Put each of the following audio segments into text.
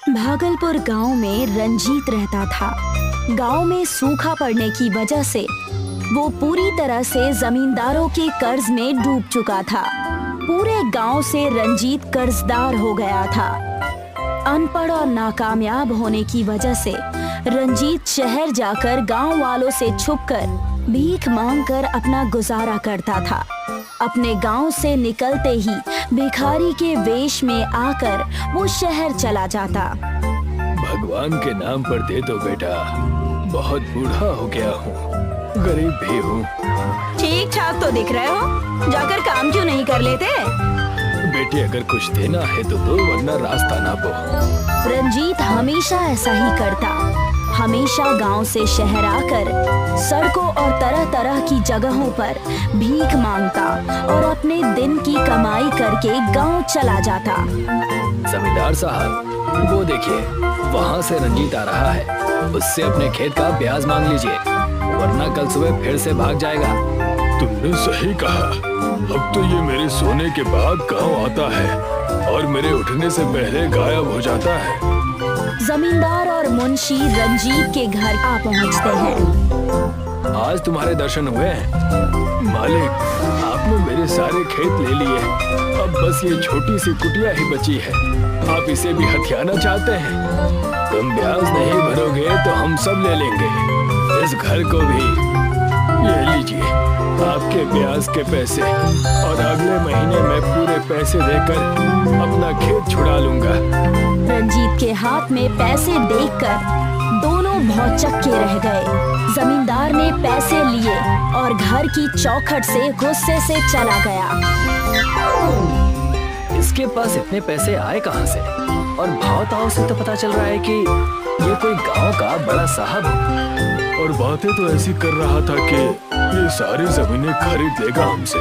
भागलपुर गांव में रंजीत रहता था। गांव में सूखा पड़ने की वजह से वो पूरी तरह से जमींदारों के कर्ज में डूब चुका था। पूरे गांव से रंजीत कर्जदार हो गया था। अनपढ़ और नाकामयाब होने की वजह से रंजीत शहर जाकर गांव वालों से छुपकर भीख मांगकर अपना गुजारा करता था। अपने गांव से निकलते ही भिखारी के वेश में आकर वो शहर चला जाता। भगवान के नाम पर दे दो बेटा, बहुत बूढ़ा हो गया हूँ, गरीब भी हूँ। ठीक ठाक तो दिख रहे हो, जाकर काम क्यों नहीं कर लेते? बेटी अगर कुछ देना है तो दो, वरना रास्ता ना पो। रंजीत हमेशा ऐसा ही करता। हमेशा गांव से शहर आकर सड़कों और तरह तरह की जगहों पर भीख मांगता और अपने दिन की कमाई करके गांव चला जाता। जमींदार साहब, वो देखिए, वहाँ से रंजीत आ रहा है। उससे अपने खेत का ब्याज मांग लीजिए, वरना कल सुबह फिर से भाग जाएगा। तुमने सही कहा। अब तो ये मेरे सोने के बाद गांव आता है और मेरे उठने से पहले गायब हो जाता है। जमींदार और मुंशी रंजीत के घर आ पहुंचते हैं। आज तुम्हारे दर्शन हुए हैं। मालिक, आपने मेरे सारे खेत ले लिए, अब बस ये छोटी सी कुटिया ही बची है। आप इसे भी हथियाना चाहते हैं? तुम ब्याज नहीं भरोगे तो हम सब ले लेंगे, इस घर को भी। ये लीजिए आपके ब्याज के पैसे, और अगले महीने मैं पूरे पैसे देकर अपना खेत छुड़ा लूंगा। रंजीत के हाथ में पैसे देखकर दोनों भौचक्के रह गए। जमींदार ने पैसे लिए और घर की चौखट से गुस्से से चला गया। इसके पास इतने पैसे आए कहाँ से? और भाव ताव से तो पता चल रहा है कि ये कोई गांव का बड़ा साहब है। और बातें तो ऐसी कर रहा था कि ये सारी जमीनें खरीद लेगा हमसे।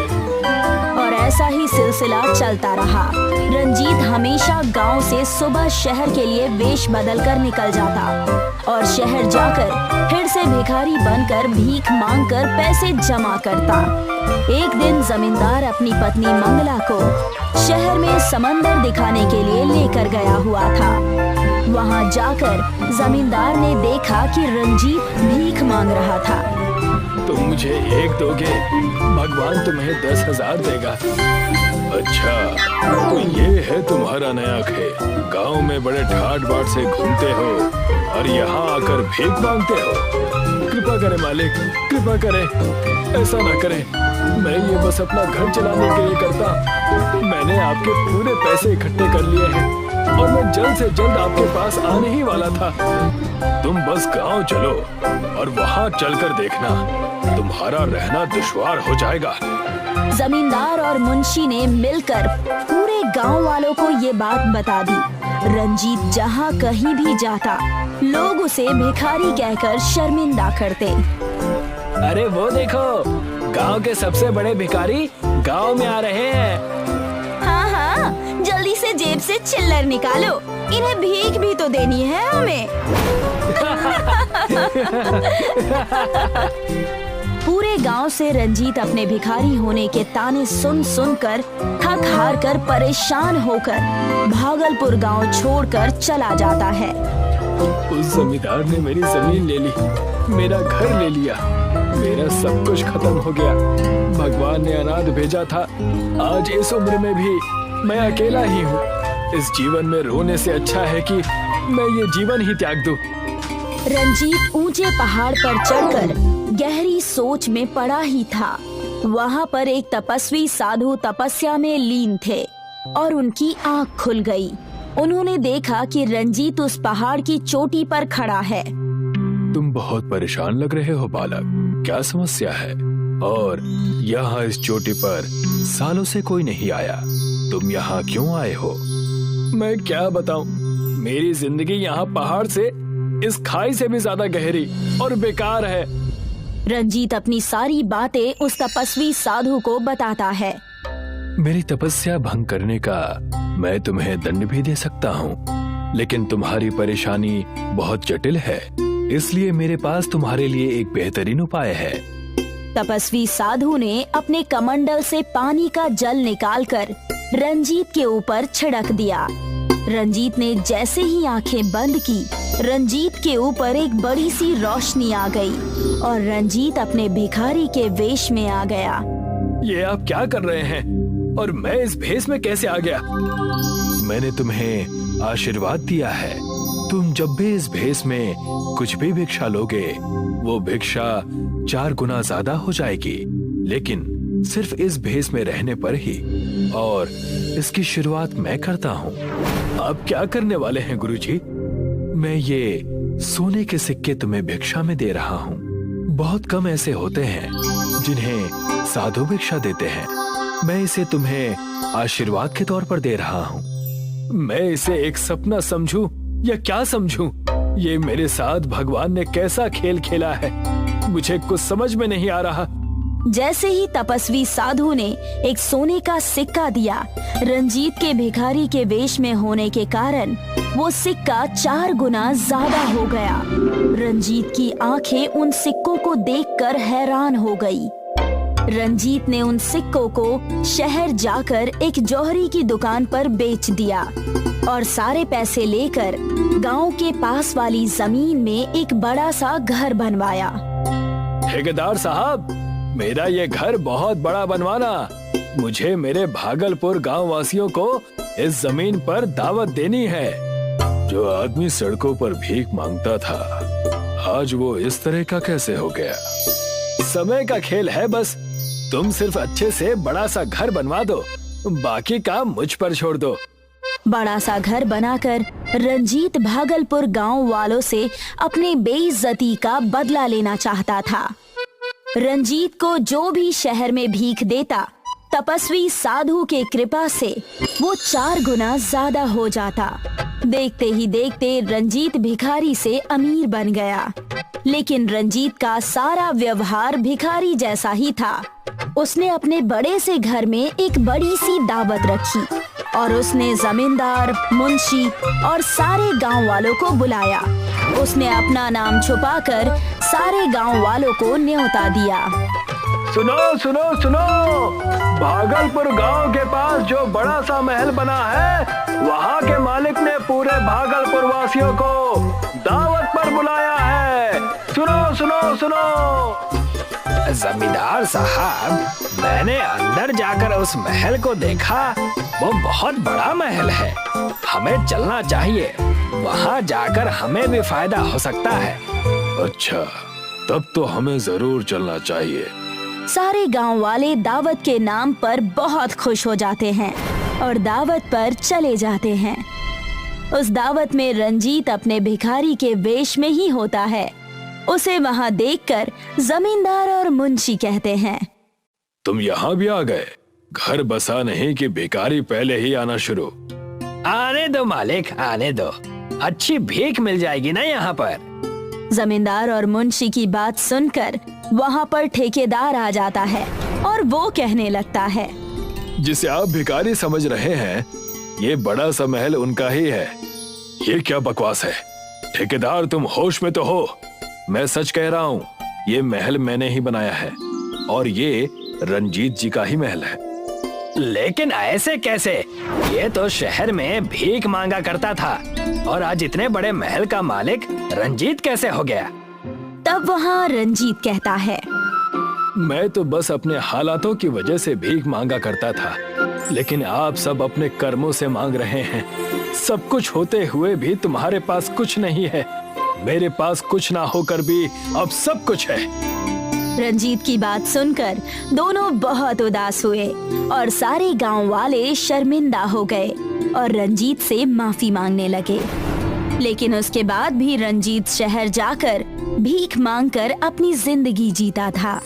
और ऐसा ही सिलसिला चलता रहा। रंजीत हमेशा गांव से सुबह शहर के लिए वेश बदल कर निकल जाता और शहर जाकर फिर से भिखारी बनकर भीख मांगकर पैसे जमा करता। एक दिन जमींदार अपनी पत्नी मंगला को शहर में समंदर दिखाने के लिए लेकर गया हुआ था। वहां जाकर जमींदार ने देखा कि रंजीत भीख मांग रहा था। तुम मुझे एक दोगे, भगवान तुम्हें 10,000 देगा। अच्छा, तो ये है तुम्हारा नया खेत। गांव में बड़े ठाट बाट से घूमते हो और यहाँ आकर भीख मांगते हो। कृपा करें मालिक, कृपा करें, ऐसा ना करें। मैं ये बस अपना घर चलाने के लिए करता। मैंने आपके पूरे पैसे इकट्ठे कर लिए हैं और मैं जल्द से जल्द आपके पास आने ही वाला था। तुम बस गांव चलो और वहाँ चलकर देखना, तुम्हारा रहना दुश्वार हो जाएगा। जमींदार और मुंशी ने मिलकर पूरे गांव वालों को ये बात बता दी। रंजीत जहाँ कहीं भी जाता, लोग उसे भिखारी कहकर शर्मिंदा करते। अरे वो देखो, गांव के सबसे बड़े भिखारी गांव में आ रहे हैं। हाँ हाँ, जल्दी से जेब से चिल्लर निकालो, इन्हें भीख भी तो देनी है हमें। पूरे गांव से रंजीत अपने भिखारी होने के ताने सुन सुनकर थक हार कर परेशान होकर भागलपुर गांव छोड़कर चला जाता है। उस जमींदार ने मेरी जमीन ले ली, मेरा घर ले लिया, मेरा सब कुछ खत्म हो गया। भगवान ने अनाथ भेजा था, आज इस उम्र में भी मैं अकेला ही हूँ। इस जीवन में रोने से अच्छा है कि मैं ये जीवन ही त्याग दूं। रंजीत ऊंचे पहाड़ पर चढ़कर गहरी सोच में पड़ा ही था। वहाँ पर एक तपस्वी साधु तपस्या में लीन थे और उनकी आँख खुल गई। उन्होंने देखा कि रंजीत उस पहाड़ की चोटी पर खड़ा है। तुम बहुत परेशान लग रहे हो बालक, क्या समस्या है? और यहाँ इस चोटी पर सालों से कोई नहीं आया, तुम यहाँ क्यों आए हो? मैं क्या बताऊं, मेरी जिंदगी यहाँ पहाड़ से, इस खाई से भी ज्यादा गहरी और बेकार है। रंजीत अपनी सारी बातें उस तपस्वी साधु को बताता है। मेरी तपस्या भंग करने का मैं तुम्हें दंड भी दे सकता हूँ, लेकिन तुम्हारी परेशानी बहुत जटिल है, इसलिए मेरे पास तुम्हारे लिए एक बेहतरीन उपाय है। तपस्वी साधु ने अपने कमंडल से पानी का जल निकालकर रंजीत के ऊपर छिड़क दिया। रंजीत ने जैसे ही आंखें बंद की, रंजीत के ऊपर एक बड़ी सी रोशनी आ गई और रंजीत अपने भिखारी के वेश में आ गया। ये आप क्या कर रहे हैं और मैं इस भेष में कैसे आ गया? मैंने तुम्हें आशीर्वाद दिया है, तुम जब भी इस भेष में कुछ भी भिक्षा लोगे वो भिक्षा 4 गुना ज्यादा हो जाएगी, लेकिन सिर्फ इस भेष में रहने पर ही। और इसकी शुरुआत मैं करता हूँ। आप क्या करने वाले हैं गुरुजी? मैं ये सोने के सिक्के तुम्हें भिक्षा में दे रहा हूँ। बहुत कम ऐसे होते हैं जिन्हें साधु भिक्षा देते हैं। मैं इसे तुम्हें आशीर्वाद के तौर पर दे रहा हूँ। मैं इसे एक सपना समझूं या क्या समझूं? ये मेरे साथ भगवान ने कैसा खेल खेला है, मुझे कुछ समझ में नहीं आ रहा। जैसे ही तपस्वी साधु ने एक सोने का सिक्का दिया, रंजीत के भिखारी के वेश में होने के कारण वो सिक्का 4 गुना ज्यादा हो गया। रंजीत की आंखें उन सिक्कों को देखकर हैरान हो गई। रंजीत ने उन सिक्कों को शहर जाकर एक जौहरी की दुकान पर बेच दिया और सारे पैसे लेकर गांव के पास वाली जमीन में एक बड़ा सा घर बनवाया। ठेकेदार साहब, मेरा ये घर बहुत बड़ा बनवाना। मुझे मेरे भागलपुर गांव वासियों को इस जमीन पर दावत देनी है। जो आदमी सड़कों पर भीख मांगता था, आज वो इस तरह का कैसे हो गया? समय का खेल है बस। तुम सिर्फ अच्छे से बड़ा सा घर बनवा दो, बाकी काम मुझ पर छोड़ दो। बड़ा सा घर बनाकर रंजीत भागलपुर गांव वालों से अपनी बेइज्जती का बदला लेना चाहता था। रंजीत को जो भी शहर में भीख देता, तपस्वी साधु के कृपा से वो 4 गुना ज्यादा हो जाता। देखते ही देखते रंजीत भिखारी से अमीर बन गया। लेकिन रंजीत का सारा व्यवहार भिखारी जैसा ही था। उसने अपने बड़े से घर में एक बड़ी सी दावत रखी और उसने जमींदार, मुंशी और सारे गांव वालों को बुलाया। उसने अपना नाम छुपाकर सारे गांव वालों को न्योता दिया। सुनो सुनो सुनो, भागलपुर गांव के पास जो बड़ा सा महल बना है, वहाँ के मालिक ने पूरे भागलपुर वासियों को दावत पर बुलाया है। सुनो सुनो सुनो। जमींदार साहब, मैंने अंदर जाकर उस महल को देखा। वो बहुत बड़ा महल है, हमें चलना चाहिए। वहाँ जाकर हमें भी फायदा हो सकता है। अच्छा, तब तो हमें जरूर चलना चाहिए। सारे गांव वाले दावत के नाम पर बहुत खुश हो जाते हैं और दावत पर चले जाते हैं। उस दावत में रंजीत अपने भिखारी के वेश में ही होता है। उसे वहाँ देखकर जमींदार और मुंशी कहते हैं, तुम यहाँ भी आ गए? घर बसा नहीं कि भिखारी पहले ही आना शुरू? आने दो मालिक, आने दो। अच्छी भीख मिल जाएगी ना यहाँ पर। जमींदार और मुंशी की बात सुनकर वहाँ पर ठेकेदार आ जाता है और वो कहने लगता है, जिसे आप भिखारी समझ रहे हैं, ये बड़ा सा महल उनका ही है। ये क्या बकवास है? ठेकेदार, तुम होश में तो हो? मैं सच कह रहा हूँ, ये महल मैंने ही बनाया है और ये रंजीत जी का ही महल है। लेकिन ऐसे कैसे? ये तो शहर में भीख मांगा करता था और आज इतने बड़े महल का मालिक रंजीत कैसे हो गया? तब वहाँ रंजीत कहता है, मैं तो बस अपने हालातों की वजह से भीख मांगा करता था, लेकिन आप सब अपने कर्मों से मांग रहे हैं। सब कुछ होते हुए भी तुम्हारे पास कुछ नहीं है। मेरे पास कुछ ना होकर भी अब सब कुछ है। रंजीत की बात सुनकर दोनों बहुत उदास हुए और सारे गांव वाले शर्मिंदा हो गए और रंजीत से माफी मांगने लगे। लेकिन उसके बाद भी रंजीत शहर जाकर भीख मांगकर अपनी जिंदगी जीता था।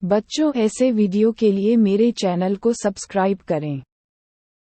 बच्चों, ऐसे वीडियो के लिए मेरे चैनल को सब्सक्राइब करें।